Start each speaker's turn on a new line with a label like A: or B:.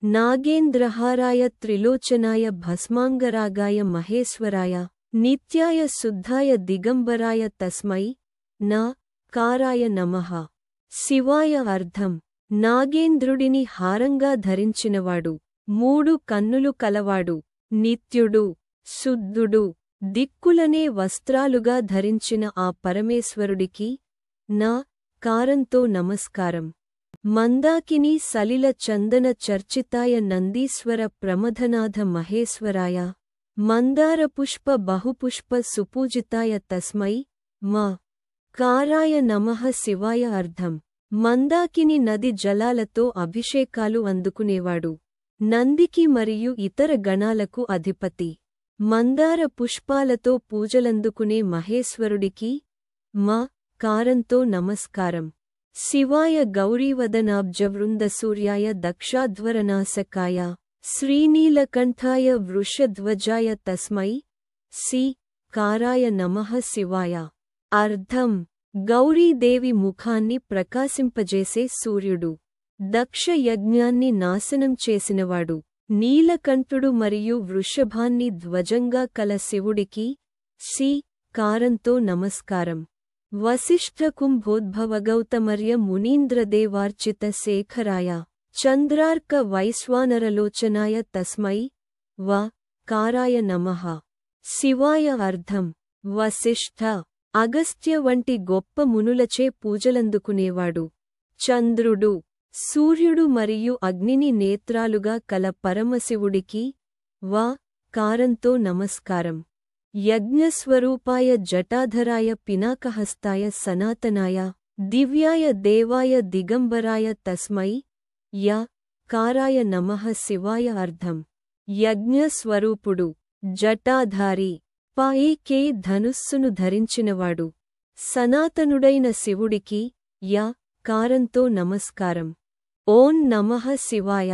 A: నాగేంద్రహారాయ త్రిలోచనాయ భస్మాంగరాగాయ మహేశ్వరాయ నిత్యాయ శుద్ధాయ దిగంబరాయ తస్మై నా కారాయ నమః. శివాయ అర్థం నాగేంద్రుడిని హారంగా ధరించినవాడు, మూడు కన్నులు కలవాడు, నిత్యుడు, శుద్ధుడు, దిక్కులనే వస్త్రాలుగా ధరించిన ఆ పరమేశ్వరుడికి నా కారంతో నమస్కారం. మందాకిని సలిల చందన చర్చితాయ నందీశ్వర ప్రమథనాథ మహేశ్వరాయ మందారపుష్ప బహుపుష్ప సుపూజితాయ తస్మై మా కారాయ నమః. శివాయ అర్థం మందాకిని నది జలాలతో అభిషేకాలు అందుకునేవాడు, నందికి మరియు ఇతర గణాలకు అధిపతి. మందార పుష్పాలతో పూజలందుకునే మహేశ్వరుడికి మా కారంతో నమస్కారం. శివాయ గౌరీవదనాబ్జవృందసూర్యాయ దక్షాధ్వరనాసకాయ శ్రీనీలకంఠాయ వృషధ్వజాయ తస్మై సి కారాయ నమః. శివాయ అర్థం గౌరీదేవి ముఖాన్ని ప్రకాశింపజేసే సూర్యుడు, దక్ష యజ్ఞాన్ని నాశనం చేసినవాడు, నీలకంఠుడు మరియు వృషభాన్ని ధ్వజంగా కల శివుడికి సి కారంతో నమస్కారం. వసిష్ఠకుంభోద్భవగౌతమర్య మునీంద్రదేవార్చిత శేఖరాయ చంద్రార్క వైశ్వానరలోచనాయ తస్మై వ కారాయ నమః. శివాయ అర్థం వసిష్ఠ, అగస్త్య వంటి గొప్ప మునులచే పూజలందుకునేవాడు, చంద్రుడు, సూర్యుడు మరియు అగ్నిని నేత్రాలుగా కల పరమశివుడికి వ కారంతో నమస్కారం. యజ్ఞస్వరూపాయ జటాధరాయ పినాకహస్తాయ సనాతనాయ దివ్యాయ దేవాయ దిగంబరాయ తస్మై య కారాయ నమః. శివాయ అర్థం యజ్ఞస్వరూపుడు, జటాధారి, పైకే ధనుస్సును ధరించినవాడు, సనాతనుడైన శివుడికి య కారంతో నమస్కారం. ఓం నమః శివాయ.